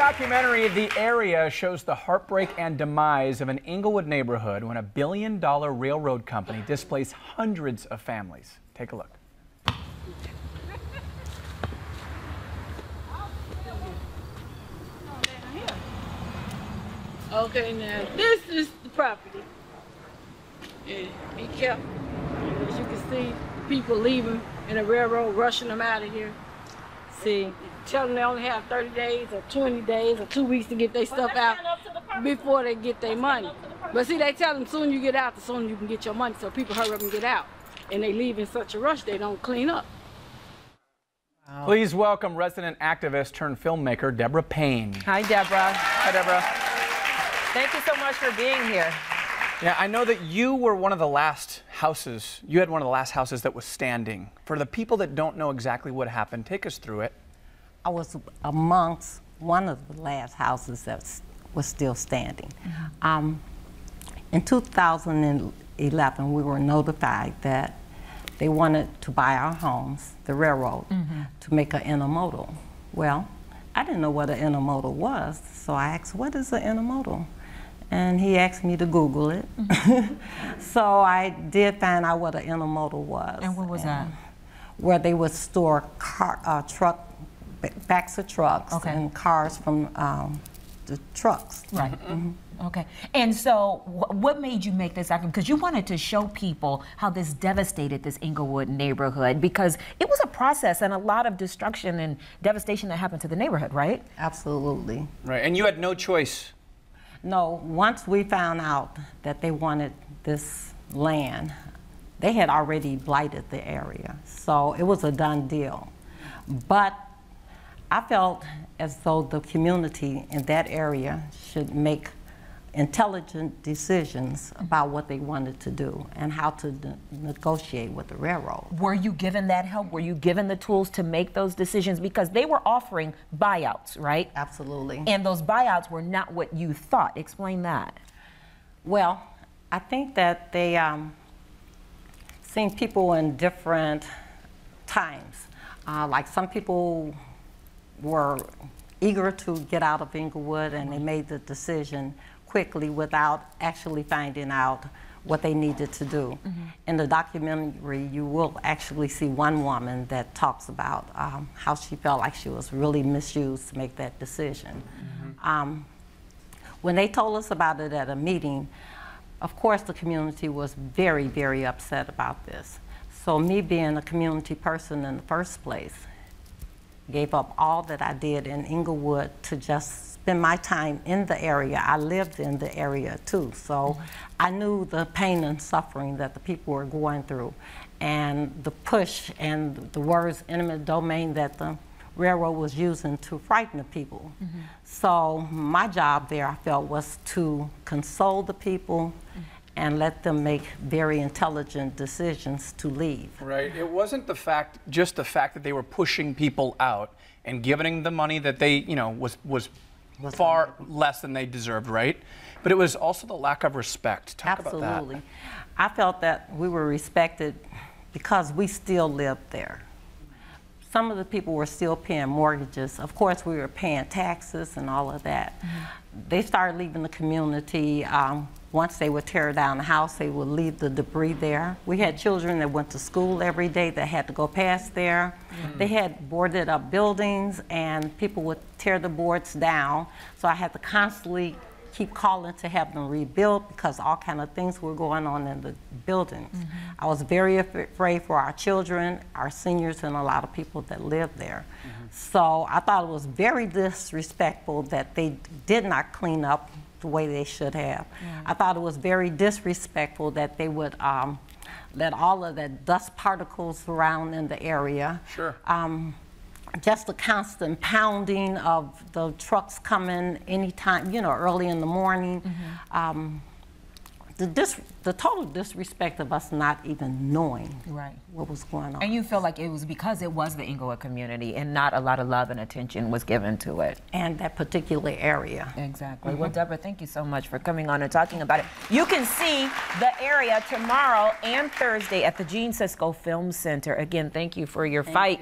documentary, The Area, shows the heartbreak and demise of an Englewood neighborhood when a billion-dollar railroad company displaced hundreds of families. Take a look. Okay, now this is the property. And be careful. As you can see, people leaving in the railroad, rushing them out of here. See, tell them they only have 30 days or 20 days or 2 weeks to get their stuff out before they get their money. But see, they tell them the sooner you get out, the sooner you can get your money. So people hurry up and get out. And they leave in such a rush, they don't clean up. Wow. Please welcome resident activist turned filmmaker Debra Payne. Hi, Debra. Hi, Debra. Thank you so much for being here. Yeah, I know that you were one of the last houses, you had one of the last houses that was standing. For the people that don't know exactly what happened, take us through it. I was amongst one of the last houses that was still standing. Mm-hmm. In 2011, we were notified that they wanted to buy our homes, the railroad, mm-hmm. to make an intermodal. Well, I didn't know what an intermodal was, so I asked, what is an intermodal? And he asked me to Google it. Mm-hmm. So I did find out what an intermodal was. And what was that? Where they would store backs of trucks, okay. and cars from the trucks. Right. Mm-hmm. Okay. And so what made you make this document? Because you wanted to show people how this devastated this Englewood neighborhood, because it was a process and a lot of destruction and devastation that happened to the neighborhood, right? Absolutely. Right. And you had no choice. No. Once we found out that they wanted this land, they had already blighted the area. So it was a done deal. But I felt as though the community in that area should make intelligent decisions about what they wanted to do and how to negotiate with the railroad. Were you given that help? Were you given the tools to make those decisions? Because they were offering buyouts, right? Absolutely. And those buyouts were not what you thought. Explain that. Well, I think that they seen people in different times. Like some people were eager to get out of Englewood, and they made the decision quickly without actually finding out what they needed to do. Mm-hmm. In the documentary, you will actually see one woman that talks about how she felt like she was really misused to make that decision. Mm-hmm. When they told us about it at a meeting, of course the community was very, very upset about this. So me being a community person in the first place, gave up all that I did in Englewood to just spend my time in the area. I lived in the area too, so mm-hmm. I knew the pain and suffering that the people were going through, and the push and the words eminent domain that the railroad was using to frighten the people. Mm-hmm. So my job there, I felt, was to console the people, mm-hmm. and let them make very intelligent decisions to leave. Right. It wasn't just the fact that they were pushing people out and giving the money that they, you know, was far less than they deserved, right? But it was also the lack of respect. Talk about that. Absolutely. I felt that we were respected because we still lived there. Some of the people were still paying mortgages. Of course, we were paying taxes and all of that. Mm-hmm. They started leaving the community. Once they would tear down the house, they would leave the debris there. We had children that went to school every day that had to go past there. Mm-hmm. They had boarded up buildings, and people would tear the boards down. So I had to constantly keep calling to have them rebuilt because all kind of things were going on in the buildings. Mm-hmm. I was very afraid for our children, our seniors, and a lot of people that lived there. Mm-hmm. So I thought it was very disrespectful that they did not clean up the way they should have. Yeah. I thought it was very disrespectful that they would let all of the dust particles around in the area. Sure. Just the constant pounding of the trucks coming anytime, you know, early in the morning. Mm-hmm. The total disrespect of us not even knowing what was going on. And you feel like it was because it was the Englewood community and not a lot of love and attention was given to it. And that particular area. Exactly. Mm-hmm. Well, Debra, thank you so much for coming on and talking about it. You can see The Area tomorrow and Thursday at the Gene Sisco Film Center. Again, thank you for your fight.